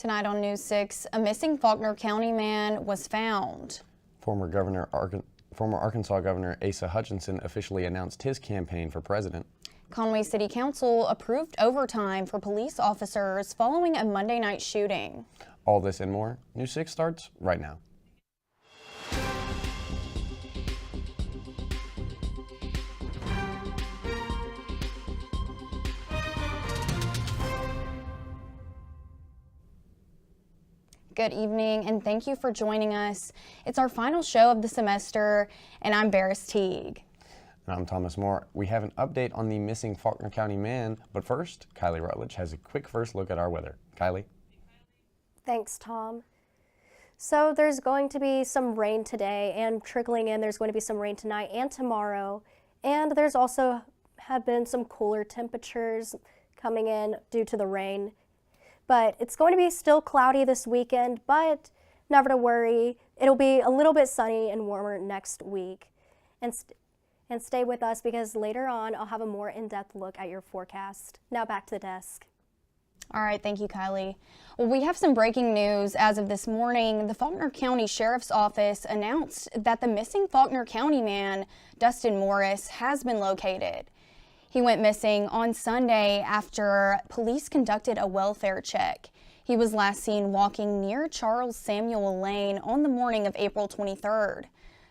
Tonight on News 6, a missing Faulkner County man was found. Former Arkansas Governor Asa Hutchinson officially announced his campaign for president. Conway City Council approved overtime for police officers following a Monday night shooting. All this and more. News 6 starts right now. Good evening, and thank you for joining us. It's our final show of the semester, and I'm Barris Teague. And I'm Thomas Moore. We have an update on the missing Faulkner County man, but first, Kylie Rutledge has a quick first look at our weather. Kylie? Thanks, Tom. So there's going to be some rain today, and trickling in, there's going to be some rain tonight and tomorrow. And there's also have been some cooler temperatures coming in due to the rain. But it's going to be still cloudy this weekend, but never to worry. It'll be a little bit sunny and warmer next week. And stay with us because later on I'll have a more in-depth look at your forecast. Now back to the desk. All right, thank you, Kylie. Well, we have some breaking news as of this morning. The Faulkner County Sheriff's Office announced that the missing Faulkner County man, Dustin Morris, has been located. He went missing on Sunday after police conducted a welfare check. He was last seen walking near Charles Samuel Lane on the morning of April 23rd.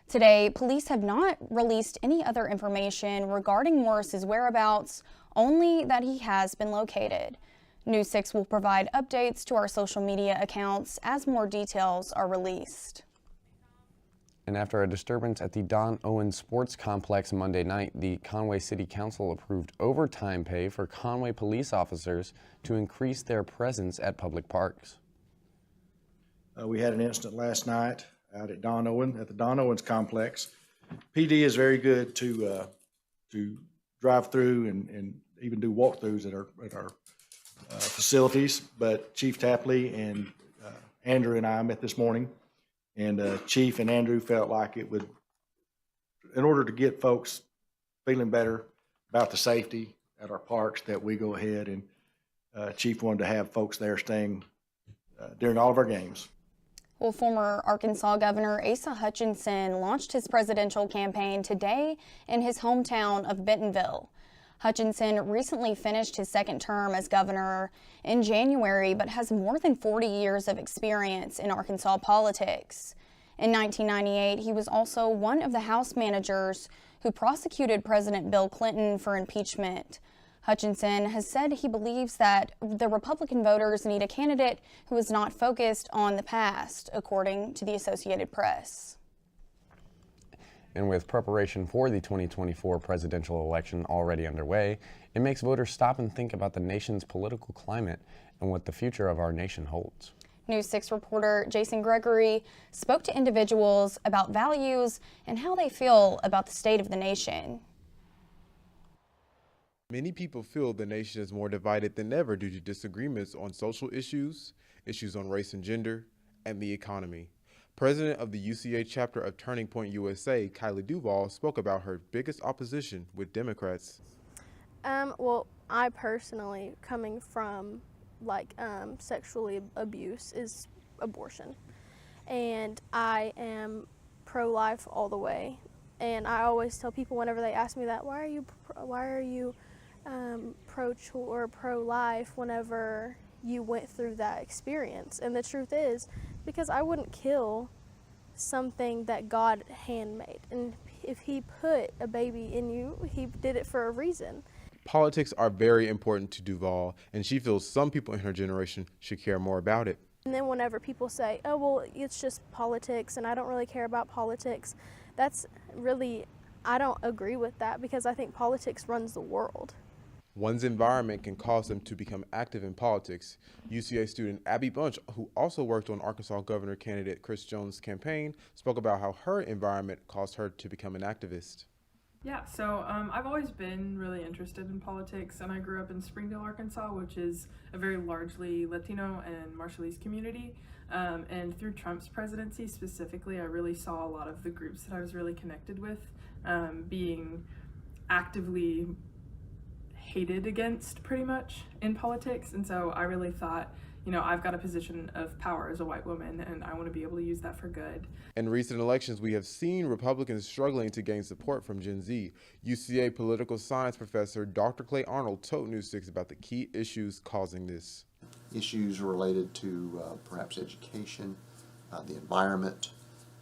Today, police have not released any other information regarding Morris's whereabouts, only that he has been located. News 6 will provide updates to our social media accounts as more details are released. And after a disturbance at the Don Owens Sports Complex Monday night, the Conway City Council approved overtime pay for Conway police officers to increase their presence at public parks. We had an incident last night out at the Don Owens Complex. PD is very good to drive through and even do walkthroughs at our facilities. But Chief Tapley and Andrew and I met this morning. And Chief and Andrew felt like it would, in order to get folks feeling better about the safety at our parks, that we go ahead and Chief wanted to have folks there staying during all of our games. Well, former Arkansas Governor Asa Hutchinson launched his presidential campaign today in his hometown of Bentonville. Hutchinson recently finished his second term as governor in January, but has more than 40 years of experience in Arkansas politics. In 1998, he was also one of the House managers who prosecuted President Bill Clinton for impeachment. Hutchinson has said he believes that the Republican voters need a candidate who is not focused on the past, according to the Associated Press. And with preparation for the 2024 presidential election already underway, it makes voters stop and think about the nation's political climate and what the future of our nation holds. News 6 reporter Jason Gregory spoke to individuals about values and how they feel about the state of the nation. Many people feel the nation is more divided than ever due to disagreements on social issues, issues on race and gender, and the economy. President of the UCA chapter of Turning Point USA, Kylie Duvall, spoke about her biggest opposition with Democrats. Well, I personally, coming from sexual abuse, is abortion. And I am pro-life all the way. And I always tell people whenever they ask me that, why are you pro-life whenever you went through that experience? And the truth is, because I wouldn't kill something that God handmade. And if he put a baby in you, he did it for a reason. Politics are very important to Duvall, and she feels some people in her generation should care more about it. And then whenever people say, oh, well, it's just politics and I don't really care about politics, that's really, I don't agree with that because I think politics runs the world. One's environment can cause them to become active in politics. UCA student Abby Bunch, who also worked on Arkansas governor candidate Chris Jones' campaign, spoke about how her environment caused her to become an activist. Yeah, so I've always been really interested in politics, and I grew up in Springdale, Arkansas, which is a very largely Latino and Marshallese community. And through Trump's presidency specifically, I really saw a lot of the groups that I was really connected with being actively hated against pretty much in politics. And so I really thought, I've got a position of power as a white woman, and I want to be able to use that for good. In recent elections, we have seen Republicans struggling to gain support from Gen Z. UCA political science professor Dr. Clay Arnold told News 6 about the key issues causing this. Issues related to perhaps education, the environment.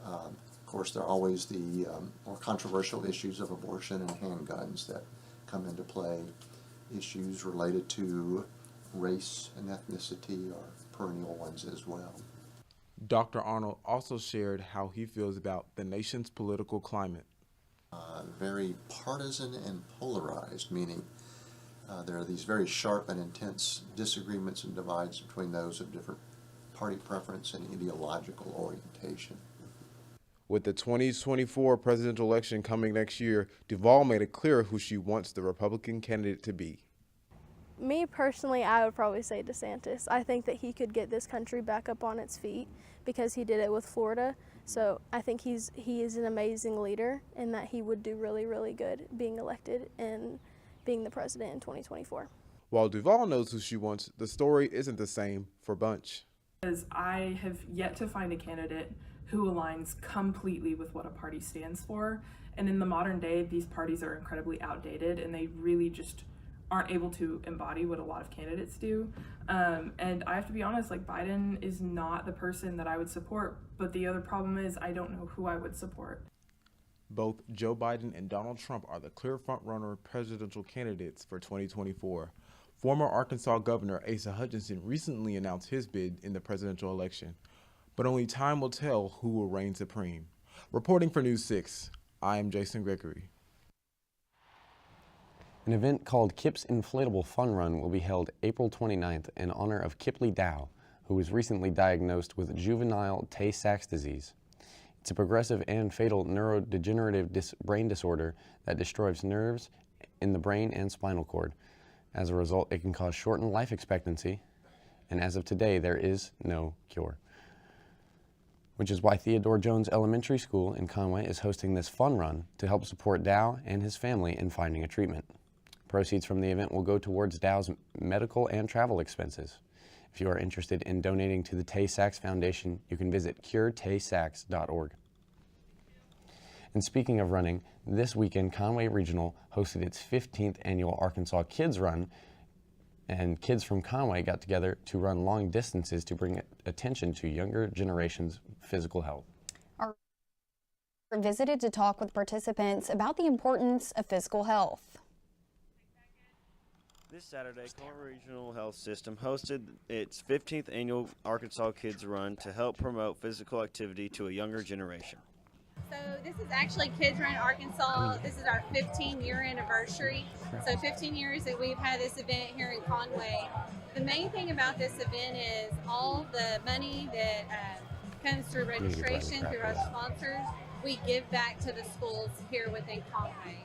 Of course, there are always the more controversial issues of abortion and handguns that come into play. Issues related to race and ethnicity are perennial ones as well. Dr. Arnold also shared how he feels about the nation's political climate. Very partisan and polarized, meaning there are these very sharp and intense disagreements and divides between those of different party preference and ideological orientation. With the 2024 presidential election coming next year, Duvall made it clear who she wants the Republican candidate to be. Me personally, I would probably say DeSantis. I think that he could get this country back up on its feet because he did it with Florida. So I think he is an amazing leader and that he would do really, really good being elected and being the president in 2024. While Duvall knows who she wants, the story isn't the same for Bunch. Because I have yet to find a candidate who aligns completely with what a party stands for. And in the modern day, these parties are incredibly outdated and they really just aren't able to embody what a lot of candidates do. And I have to be honest, Biden is not the person that I would support, but the other problem is I don't know who I would support. Both Joe Biden and Donald Trump are the clear front-runner presidential candidates for 2024. Former Arkansas Governor Asa Hutchinson recently announced his bid in the presidential election, but only time will tell who will reign supreme. Reporting for News 6, I am Jason Gregory. An event called Kip's Inflatable Fun Run will be held April 29th in honor of Kipley Dow, who was recently diagnosed with juvenile Tay-Sachs disease. It's a progressive and fatal neurodegenerative brain disorder that destroys nerves in the brain and spinal cord. As a result, it can cause shortened life expectancy, and as of today, there is no cure. Which is why Theodore Jones Elementary School in Conway is hosting this fun run to help support Dow and his family in finding a treatment. Proceeds from the event will go towards Dow's medical and travel expenses. If you are interested in donating to the Tay-Sachs Foundation, you can visit curetaysachs.org. And speaking of running, this weekend Conway Regional hosted its 15th annual Arkansas Kids Run, and kids from Conway got together to run long distances to bring attention to younger generations' physical health. Our visited to talk with participants about the importance of physical health. This Saturday, Conway Regional Health System hosted its 15th annual Arkansas Kids Run to help promote physical activity to a younger generation. So this is actually Kids Run Arkansas. This is our 15-year anniversary. So 15 years that we've had this event here in Conway. The main thing about this event is all the money that comes through registration, through our sponsors, we give back to the schools here within Conway.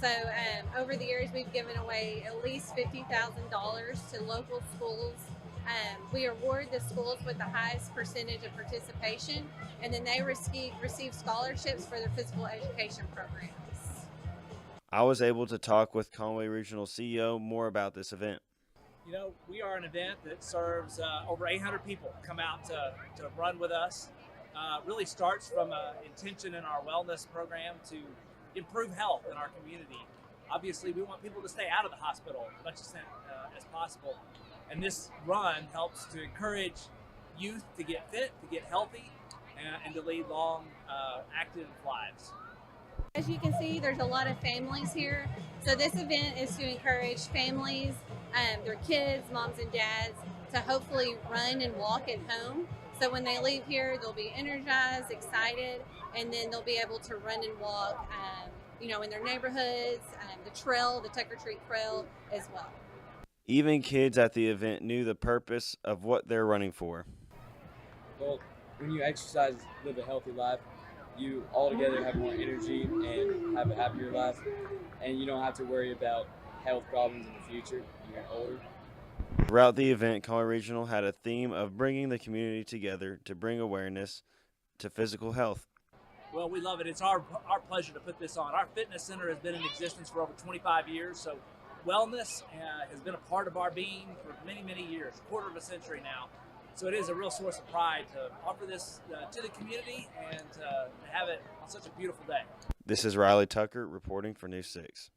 So over the years, we've given away at least $50,000 to local schools. We award the schools with the highest percentage of participation, and then they receive scholarships for their physical education programs. I was able to talk with Conway Regional CEO more about this event. You know, we are an event that serves over 800 people come out to run with us. Really starts from an intention in our wellness program to improve health in our community. Obviously, we want people to stay out of the hospital as much as possible. And this run helps to encourage youth to get fit, to get healthy, and to lead long, active lives. As you can see, there's a lot of families here. So this event is to encourage families, their kids, moms and dads, to hopefully run and walk at home. So when they leave here, they'll be energized, excited, and then they'll be able to run and walk, in their neighborhoods, the trail, the Tucker Tree Trail as well. Even kids at the event knew the purpose of what they're running for. Well, when you exercise, live a healthy life, you altogether have more energy and have a happier life, and you don't have to worry about health problems in the future when you're older. Throughout the event, Conway Regional had a theme of bringing the community together to bring awareness to physical health. Well, we love it. It's our pleasure to put this on. Our fitness center has been in existence for over 25 years, so wellness has been a part of our being for many, many years, a quarter of a century now. So it is a real source of pride to offer this to the community and to have it on such a beautiful day. This is Riley Tucker reporting for News 6.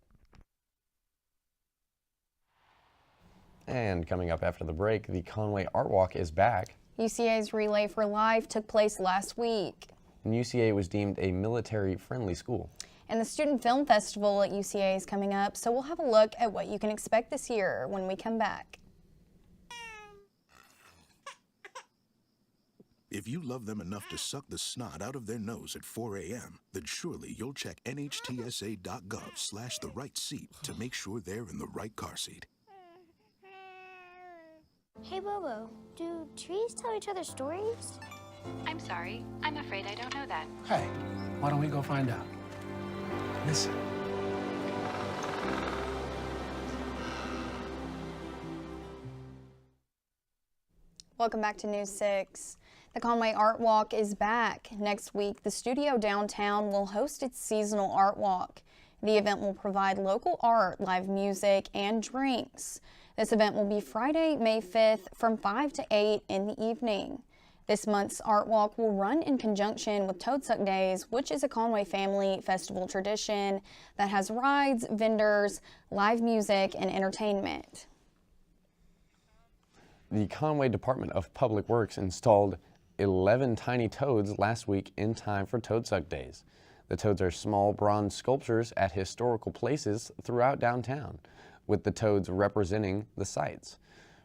And coming up after the break, the Conway Art Walk is back. UCA's Relay for Life took place last week. And UCA was deemed a military-friendly school. And the Student Film Festival at UCA is coming up, so we'll have a look at what you can expect this year when we come back. If you love them enough to suck the snot out of their nose at 4 a.m., then surely you'll check NHTSA.gov/the right seat to make sure they're in the right car seat. Hey Bobo, do trees tell each other stories? I'm sorry, I'm afraid I don't know that. Hey, why don't we go find out? Listen. Welcome back to News 6. The Conway Art Walk is back. Next week, the Studio Downtown will host its seasonal art walk. The event will provide local art, live music, and drinks. This event will be Friday, May 5th from 5 to 8 in the evening. This month's art walk will run in conjunction with Toadsuck Days, which is a Conway family festival tradition that has rides, vendors, live music, and entertainment. The Conway Department of Public Works installed 11 tiny toads last week in time for Toadsuck Days. The toads are small bronze sculptures at historical places throughout downtown, with the toads representing the sites.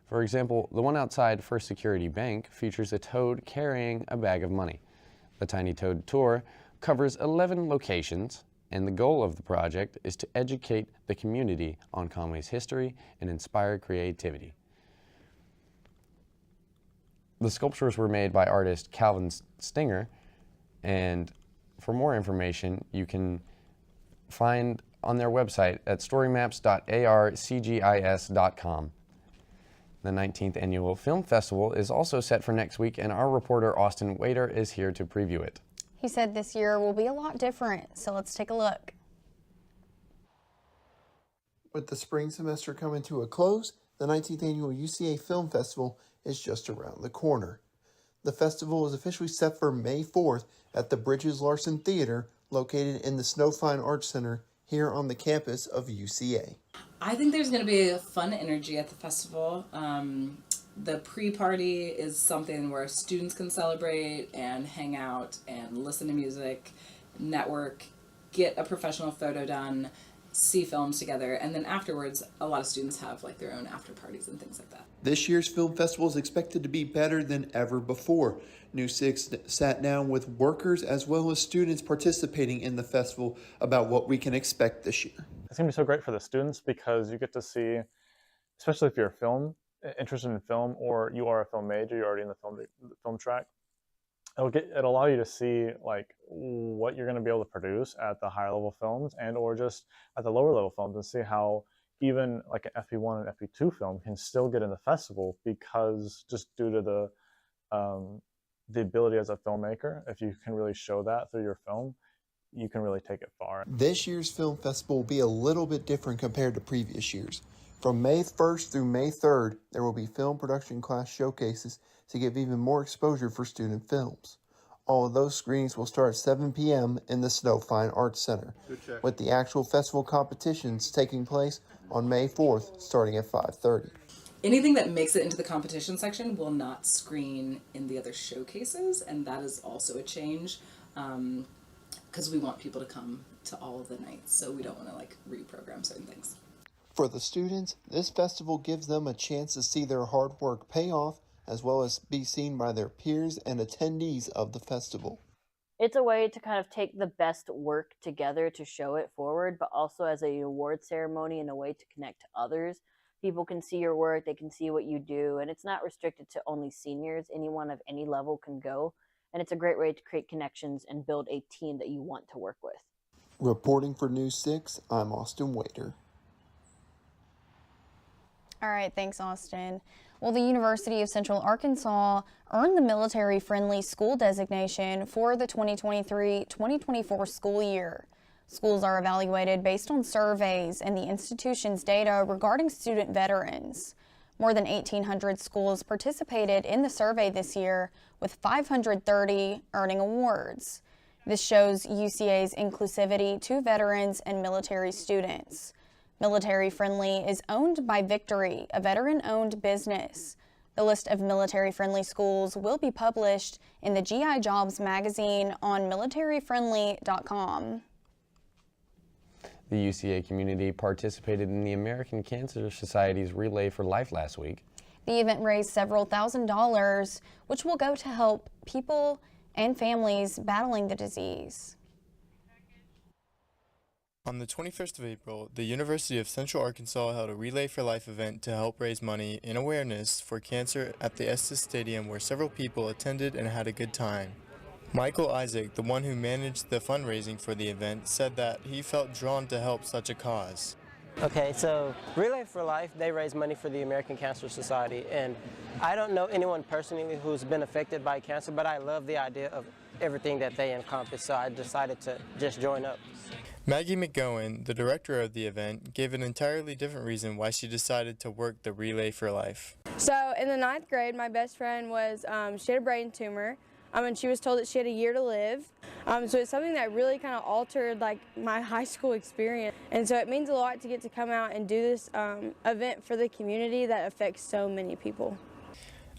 For example, the one outside First Security Bank features a toad carrying a bag of money. The Tiny Toad Tour covers 11 locations, and the goal of the project is to educate the community on Conway's history and inspire creativity. The sculptures were made by artist Calvin Stinger, and for more information, you can find on their website at storymaps.arcgis.com. The 19th Annual Film Festival is also set for next week, and our reporter Austin Wader is here to preview it. He said this year will be a lot different, so let's take a look. With the spring semester coming to a close, the 19th Annual UCA Film Festival is just around the corner. The festival is officially set for May 4th at the Bridges Larson Theater, located in the Snow Fine Arts Center here on the campus of UCA. I think there's going to be a fun energy at the festival. The pre-party is something where students can celebrate and hang out and listen to music, network, get a professional photo done, see films together, and then afterwards a lot of students have like their own after parties and things like that. This year's film festival is expected to be better than ever before. News 6 sat down with workers as well as students participating in the festival about what we can expect this year. It's going to be so great for the students because you get to see, especially if you're interested in film, or you are a film major, you're already in the film track, it'll allow you to see like what you're going to be able to produce at the higher level films and or just at the lower level films, and see how even like an FP1 and FP2 film can still get in the festival, because just due to the ability as a filmmaker, if you can really show that through your film, you can really take it far. This year's film festival will be a little bit different compared to previous years. From May 1st through May 3rd, there will be film production class showcases to give even more exposure for student films. All of those screenings will start at 7 p.m. in the Snow Fine Arts Center, with the actual festival competitions taking place on May 4th, starting at 5:30. Anything that makes it into the competition section will not screen in the other showcases, and that is also a change, because we want people to come to all of the nights, so we don't want to like reprogram certain things. For the students, this festival gives them a chance to see their hard work pay off, as well as be seen by their peers and attendees of the festival. It's a way to kind of take the best work together to show it forward, but also as an award ceremony and a way to connect to others. People can see your work, they can see what you do, and it's not restricted to only seniors. Anyone of any level can go, and it's a great way to create connections and build a team that you want to work with. Reporting for News 6, I'm Austin Wader. All right, thanks, Austin. Well, the University of Central Arkansas earned the military-friendly school designation for the 2023-2024 school year. Schools are evaluated based on surveys and the institution's data regarding student veterans. More than 1,800 schools participated in the survey this year, with 530 earning awards. This shows UCA's inclusivity to veterans and military students. Military Friendly is owned by Victory, a veteran-owned business. The list of military-friendly schools will be published in the GI Jobs magazine on militaryfriendly.com. The UCA community participated in the American Cancer Society's Relay for Life last week. The event raised several $1,000s, which will go to help people and families battling the disease. On the 21st of April, the University of Central Arkansas held a Relay for Life event to help raise money in awareness for cancer at the Estes Stadium, where several people attended and had a good time. Michael Isaac, the one who managed the fundraising for the event, said that he felt drawn to help such a cause. Okay, so Relay for Life, they raise money for the American Cancer Society, and I don't know anyone personally who's been affected by cancer, but I love the idea of everything that they encompass, so I decided to just join up. Maggie McGowan, the director of the event, gave an entirely different reason why she decided to work the Relay for Life. So in the 9th grade, my best friend was, she had a brain tumor. And she was told that she had a year to live. So it's something that really kind of altered like my high school experience. And so it means a lot to get to come out and do this event for the community that affects so many people.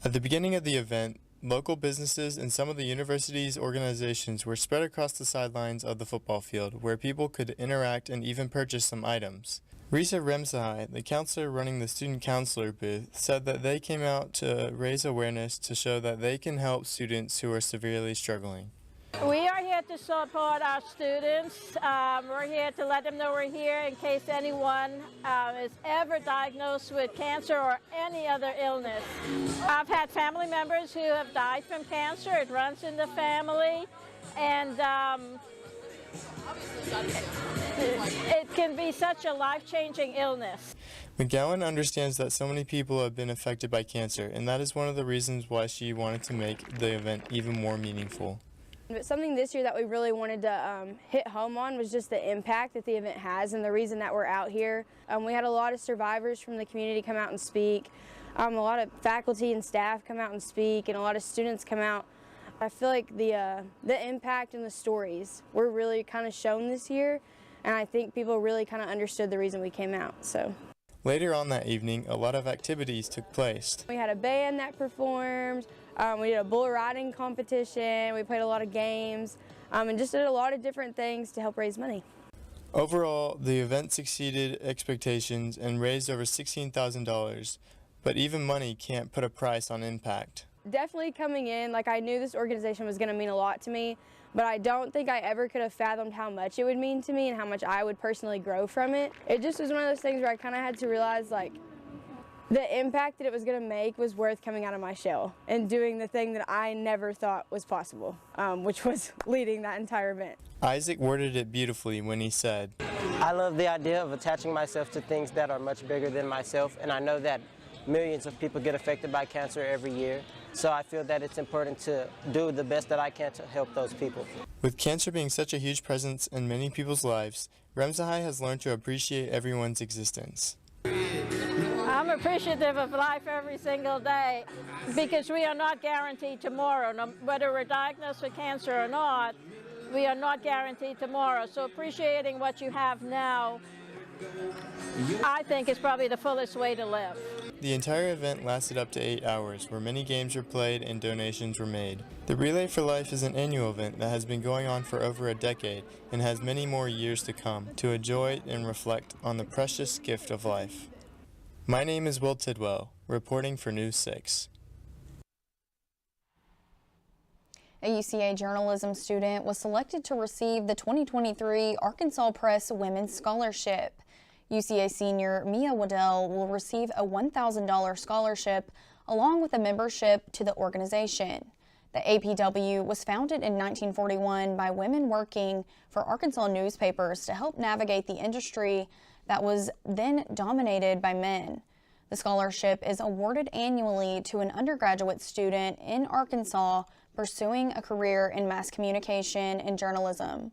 At the beginning of the event, local businesses and some of the university's organizations were spread across the sidelines of the football field, where people could interact and even purchase some items. Risa Remsahai, the counselor running the student counselor booth, said that they came out to raise awareness to show that they can help students who are severely struggling. We are here to support our students. We're here to let them know we're here in case anyone is ever diagnosed with cancer or any other illness. I've had family members who have died from cancer. It runs in the family, and it can be such a life-changing illness. McGowan understands that so many people have been affected by cancer, and that is one of the reasons why she wanted to make the event even more meaningful. But something this year that we really wanted to hit home on was just the impact that the event has and the reason that we're out here. We had a lot of survivors from the community come out and speak. A lot of faculty and staff come out and speak, and a lot of students come out. I feel like the impact and the stories were really kind of shown this year, and I think people really kind of understood the reason we came out. So. Later on that evening, a lot of activities took place. We had a band that performed, we did a bull riding competition, we played a lot of games, and just did a lot of different things to help raise money. Overall, the event exceeded expectations and raised over $16,000, but even money can't put a price on impact. Definitely coming in, like I knew this organization was going to mean a lot to me, but I don't think I ever could have fathomed how much it would mean to me and how much I would personally grow from it. It just was one of those things where I kind of had to realize like the impact that it was going to make was worth coming out of my shell and doing the thing that I never thought was possible, which was leading that entire event. Isaac worded it beautifully when he said, I love the idea of attaching myself to things that are much bigger than myself, and I know that millions of people get affected by cancer every year. So I feel that it's important to do the best that I can to help those people. With cancer being such a huge presence in many people's lives, Remsahai has learned to appreciate everyone's existence. I'm appreciative of life every single day because we are not guaranteed tomorrow. No, whether we're diagnosed with cancer or not, we are not guaranteed tomorrow. So appreciating what you have now, I think, is probably the fullest way to live. The entire event lasted up to 8 hours, where many games were played and donations were made. The Relay for Life is an annual event that has been going on for over a decade and has many more years to come to enjoy and reflect on the precious gift of life. My name is Will Tidwell, reporting for News 6. A UCA journalism student was selected to receive the 2023 Arkansas Press Women's Scholarship. UCA senior Mia Waddell will receive a $1,000 scholarship along with a membership to the organization. The APW was founded in 1941 by women working for Arkansas newspapers to help navigate the industry that was then dominated by men. The scholarship is awarded annually to an undergraduate student in Arkansas pursuing a career in mass communication and journalism.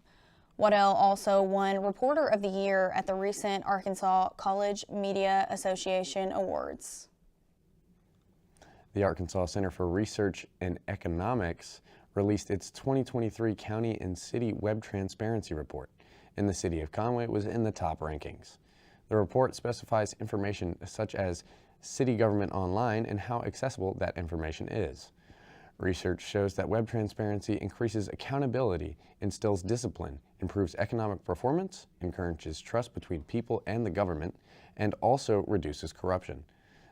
Waddell also won Reporter of the Year at the recent Arkansas College Media Association Awards. The Arkansas Center for Research and Economics released its 2023 County and City Web Transparency Report, and the City of Conway was in the top rankings. The report specifies information such as city government online and how accessible that information is. Research shows that web transparency increases accountability, instills discipline, improves economic performance, encourages trust between people and the government, and also reduces corruption.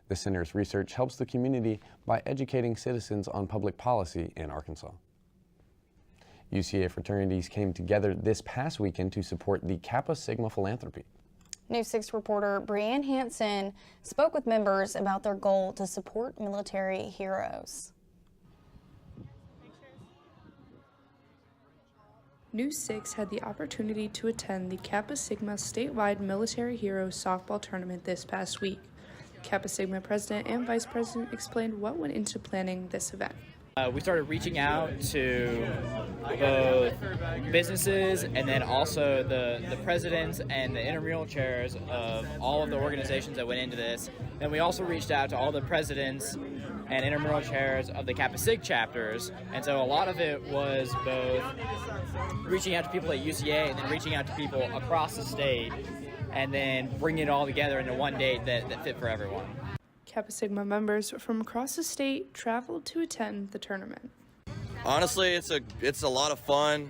The center's research helps the community by educating citizens on public policy in Arkansas. UCA fraternities came together this past weekend to support the Kappa Sigma philanthropy. News 6 reporter Brianne Hansen spoke with members about their goal to support military heroes. News 6 had the opportunity to attend the Kappa Sigma statewide Military Heroes softball tournament this past week. Kappa Sigma president and vice president explained what went into planning this event. We started reaching out to both businesses and then also the presidents and the intramural chairs of all of the organizations that went into this. And we also reached out to all the presidents and intramural chairs of the Kappa Sig chapters. And so a lot of it was both reaching out to people at UCA and then reaching out to people across the state and then bringing it all together into one date that fit for everyone. Kappa Sigma members from across the state traveled to attend the tournament. Honestly, it's a lot of fun.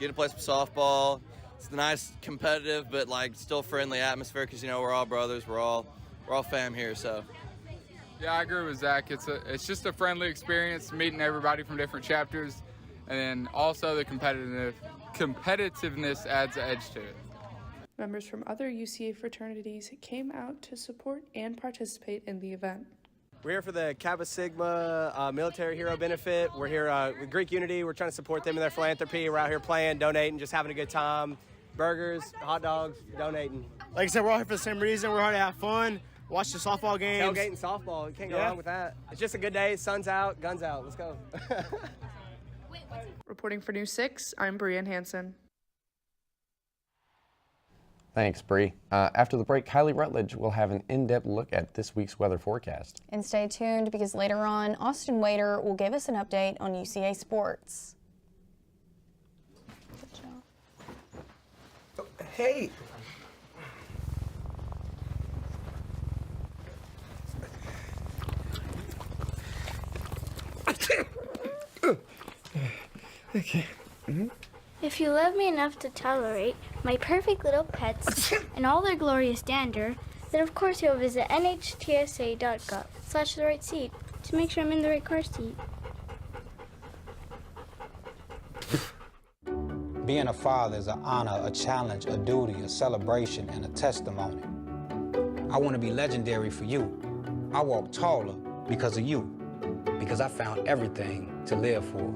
Getting to play some softball. It's a nice, competitive, but like still friendly atmosphere because we're all brothers. We're all fam here. So. Yeah, I agree with Zach. It's just a friendly experience, meeting everybody from different chapters, and then also the competitiveness adds an edge to it. Members from other UCA fraternities came out to support and participate in the event. We're here for the Kappa Sigma military hero benefit. We're here with Greek Unity. We're trying to support them in their philanthropy. We're out here playing, donating, just having a good time. Burgers, hot dogs, donating. Like I said, we're all here for the same reason. We're here to have fun, watch the softball games. Tailgating softball. You can't go wrong with that. It's just a good day. Sun's out, guns out. Let's go. Reporting for News 6, I'm Brianne Hansen. Thanks, Bree. After the break, Kylie Rutledge will have an in-depth look at this week's weather forecast. And stay tuned because later on, Austin Wader will give us an update on UCA sports. Good job. Hey! Okay. If you love me enough to tolerate my perfect little pets and all their glorious dander, then of course you'll visit nhtsa.gov/the right seat to make sure I'm in the right car seat. Being a father is an honor, a challenge, a duty, a celebration, and a testimony. I want to be legendary for you. I walk taller because of you, because I found everything to live for.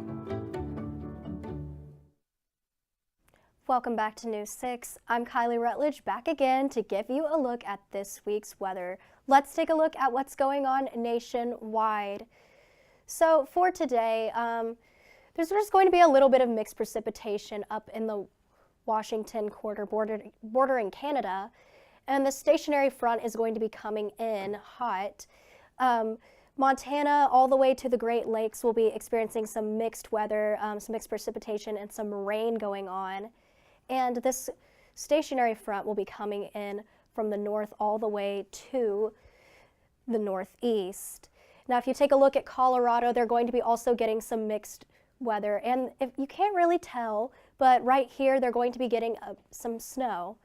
Welcome back to News 6. I'm Kylie Rutledge, back again to give you a look at this week's weather. Let's take a look at what's going on nationwide. So for today, there's just going to be a little bit of mixed precipitation up in the Washington quarter bordering Canada, and the stationary front is going to be coming in hot. Montana all the way to the Great Lakes will be experiencing some mixed weather, some mixed precipitation and some rain going on. And this stationary front will be coming in from the north all the way to the northeast. Now, if you take a look at Colorado, they're going to be also getting some mixed weather. And if you can't really tell, but right here, they're going to be getting some snow.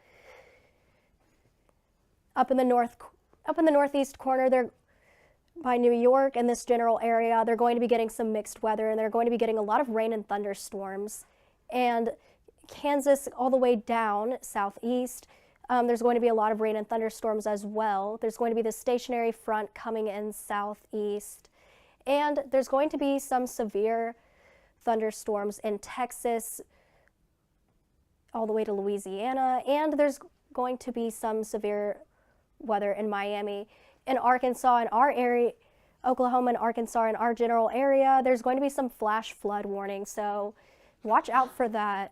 Up in the northeast corner, they're by New York and this general area, they're going to be getting some mixed weather, and they're going to be getting a lot of rain and thunderstorms. And Kansas all the way down southeast, there's going to be a lot of rain and thunderstorms as well. There's going to be the stationary front coming in southeast, and there's going to be some severe thunderstorms in Texas all the way to Louisiana, and there's going to be some severe weather in Miami. In Arkansas, in our area, Oklahoma and Arkansas, in our general area, there's going to be some flash flood warning, so watch out for that.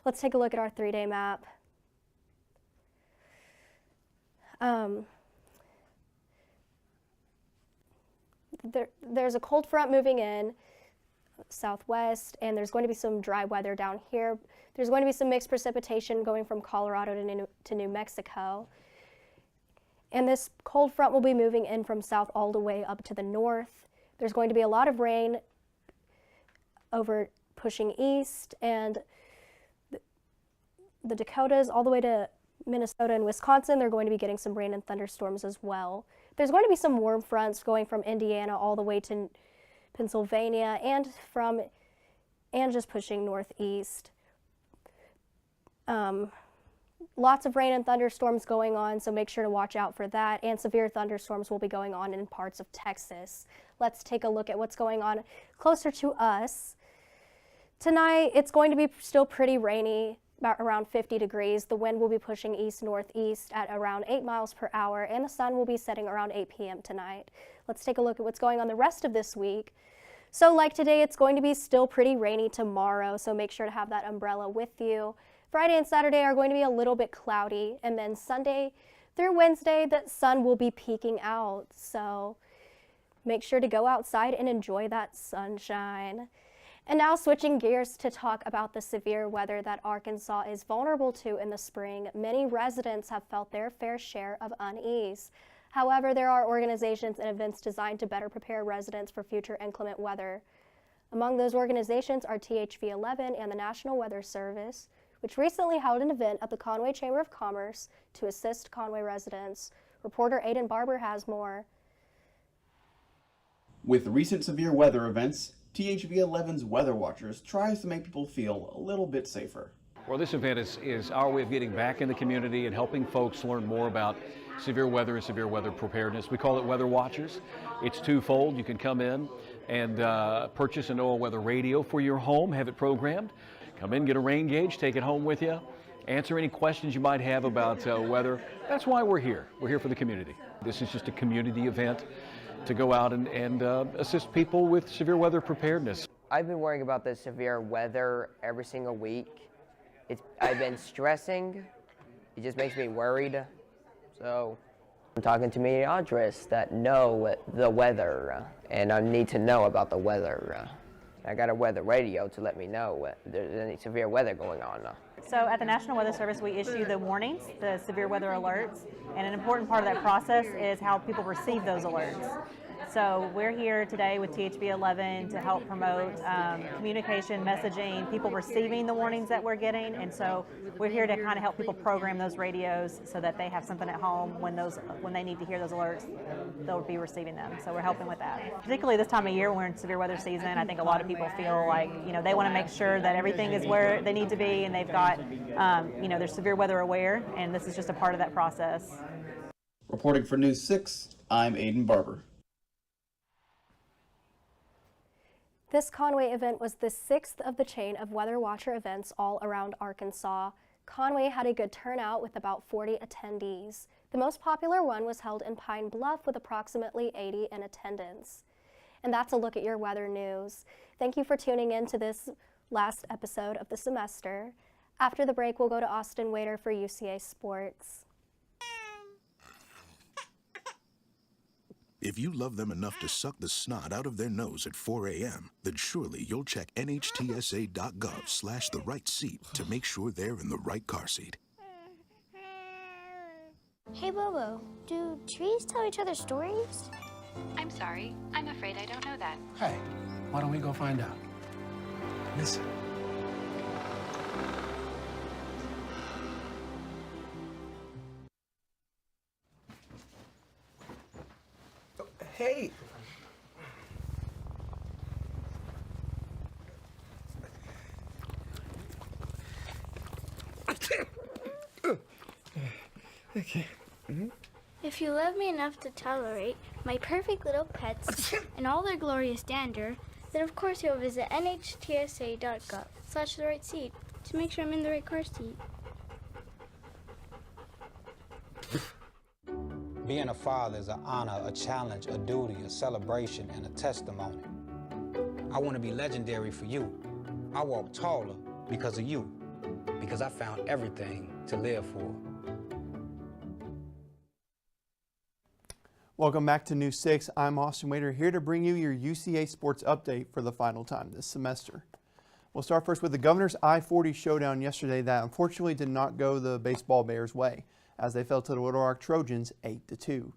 Let's take a look at our 3-day map. There's a cold front moving in southwest, and there's going to be some dry weather down here. There's going to be some mixed precipitation going from Colorado to New Mexico. And this cold front will be moving in from south all the way up to the north. There's going to be a lot of rain over pushing east, and the Dakotas all the way to Minnesota and Wisconsin, they're going to be getting some rain and thunderstorms as well. There's going to be some warm fronts going from Indiana all the way to Pennsylvania and just pushing northeast. Lots of rain and thunderstorms going on, so make sure to watch out for that. And severe thunderstorms will be going on in parts of Texas. Let's take a look at what's going on closer to us. Tonight, it's going to be still pretty rainy, about around 50 degrees. The wind will be pushing east-northeast at around 8 miles per hour, and the sun will be setting around 8 p.m. tonight. Let's take a look at what's going on the rest of this week. So like today, it's going to be still pretty rainy tomorrow, so make sure to have that umbrella with you. Friday and Saturday are going to be a little bit cloudy, and then Sunday through Wednesday, the sun will be peeking out. So make sure to go outside and enjoy that sunshine. And now switching gears to talk about the severe weather that Arkansas is vulnerable to in the spring. Many residents have felt their fair share of unease. However, there are organizations and events designed to better prepare residents for future inclement weather. Among those organizations are THV11 and the National Weather Service, which recently held an event at the Conway Chamber of Commerce to assist Conway residents. Reporter Aiden Barber has more. With recent severe weather events, THV11's Weather Watchers tries to make people feel a little bit safer. Well, this event is our way of getting back in the community and helping folks learn more about severe weather and severe weather preparedness. We call it Weather Watchers. It's twofold. You can come in and purchase a NOAA weather radio for your home, have it programmed. Come in, get a rain gauge, take it home with you, answer any questions you might have about weather. That's why we're here. We're here for the community. This is just a community event to go out and assist people with severe weather preparedness. I've been worrying about the severe weather every single week. I've been stressing. It just makes me worried. So I'm talking to meteorologists that know the weather, and I need to know about the weather. I got a weather radio to let me know if there's any severe weather going on. So at the National Weather Service, we issue the warnings, the severe weather alerts, and an important part of that process is how people receive those alerts. So we're here today with THV11 to help promote communication, messaging, people receiving the warnings that we're getting, and so we're here to kind of help people program those radios so that they have something at home when they need to hear those alerts, they'll be receiving them. So we're helping with that. Particularly this time of year when we're in severe weather season, I think a lot of people feel like, they want to make sure that everything is where they need to be, and they've got, they're severe weather aware, and this is just a part of that process. Reporting for News 6, I'm Aiden Barber. This Conway event was the 6th of the chain of Weather Watcher events all around Arkansas. Conway had a good turnout with about 40 attendees. The most popular one was held in Pine Bluff with approximately 80 in attendance. And that's a look at your weather news. Thank you for tuning in to this last episode of the semester. After the break, we'll go to Austin Waiter for UCA Sports. If you love them enough to suck the snot out of their nose at 4 a.m., then surely you'll check nhtsa.gov/the right seat to make sure they're in the right car seat. Hey, Bobo, do trees tell each other stories? I'm sorry. I'm afraid I don't know that. Hey, why don't we go find out? Listen. Hey! Okay. If you love me enough to tolerate my perfect little pets and all their glorious dander, then of course you'll visit nhtsa.gov/the right seat to make sure I'm in the right car seat. Being a father is an honor, a challenge, a duty, a celebration, and a testimony. I want to be legendary for you. I walk taller because of you, because I found everything to live for. Welcome back to News 6. I'm Austin Wader, here to bring you your UCA sports update for the final time this semester. We'll start first with the Governor's I-40 showdown yesterday that unfortunately did not go the baseball Bears' way, as they fell to the Little Rock Trojans 8-2.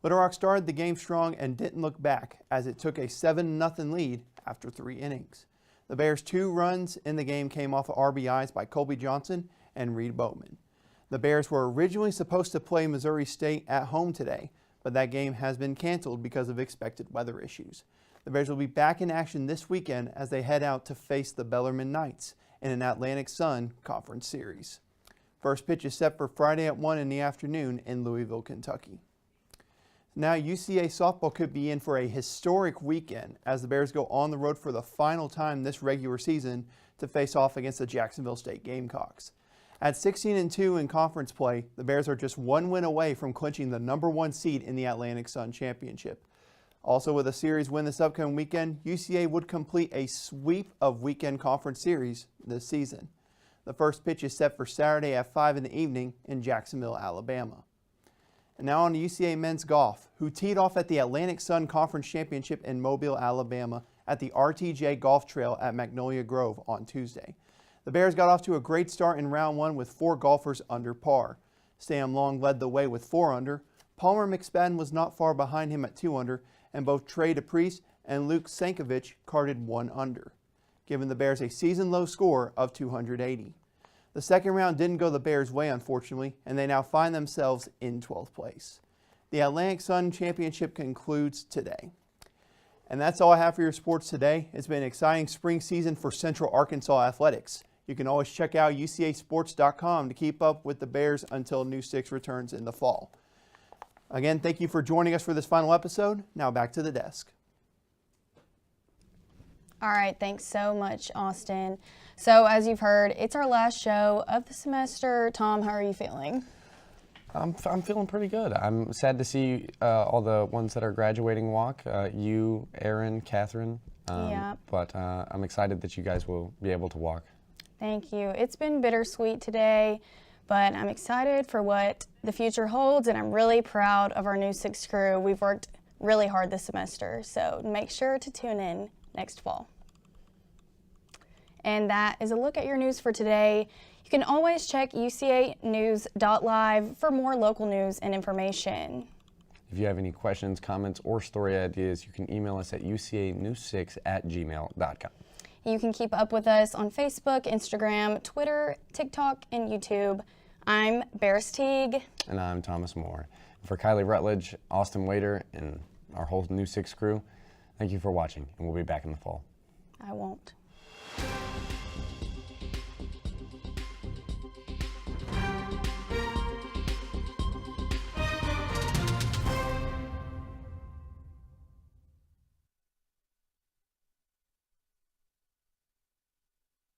Little Rock started the game strong and didn't look back, as it took a 7-0 lead after 3 innings. The Bears' 2 runs in the game came off of RBIs by Colby Johnson and Reed Bowman. The Bears were originally supposed to play Missouri State at home today, but that game has been canceled because of expected weather issues. The Bears will be back in action this weekend as they head out to face the Bellarmine Knights in an Atlantic Sun Conference Series. First pitch is set for Friday at 1 in the afternoon in Louisville, Kentucky. Now UCA softball could be in for a historic weekend as the Bears go on the road for the final time this regular season to face off against the Jacksonville State Gamecocks. At 16-2 in conference play, the Bears are just 1 win away from clinching the #1 seed in the Atlantic Sun Championship. Also, with a series win this upcoming weekend, UCA would complete a sweep of weekend conference series this season. The first pitch is set for Saturday at 5 in the evening in Jacksonville, Alabama. And now on to UCA men's golf, who teed off at the Atlantic Sun Conference Championship in Mobile, Alabama at the RTJ Golf Trail at Magnolia Grove on Tuesday. The Bears got off to a great start in round 1 with 4 golfers under par. Sam Long led the way with 4 under. Palmer McSpadden was not far behind him at 2 under, and both Trey DePriest and Luke Sankovic carded 1 under, giving the Bears a season-low score of 280. The second round didn't go the Bears' way, unfortunately, and they now find themselves in 12th place. The Atlantic Sun Championship concludes today. And that's all I have for your sports today. It's been an exciting spring season for Central Arkansas athletics. You can always check out UCAsports.com to keep up with the Bears until News 6 returns in the fall. Again, thank you for joining us for this final episode. Now back to the desk. All right, thanks so much, Austin. So as you've heard, it's our last show of the semester. Tom, how are you feeling? I'm feeling pretty good. I'm sad to see all the ones that are graduating walk. You, Aaron, Catherine. But I'm excited that you guys will be able to walk. Thank you. It's been bittersweet today, but I'm excited for what the future holds, and I'm really proud of our News 6 crew. We've worked really hard this semester, so make sure to tune in next fall. And that is a look at your news for today. You can always check ucanews.live for more local news and information. If you have any questions, comments, or story ideas, you can email us at ucanews6@gmail.com. You can keep up with us on Facebook, Instagram, Twitter, TikTok, and YouTube. I'm Barris Teague. And I'm Thomas Moore. For Kylie Rutledge, Austin Wader, and our whole News 6 crew, thank you for watching, and we'll be back in the fall. I won't.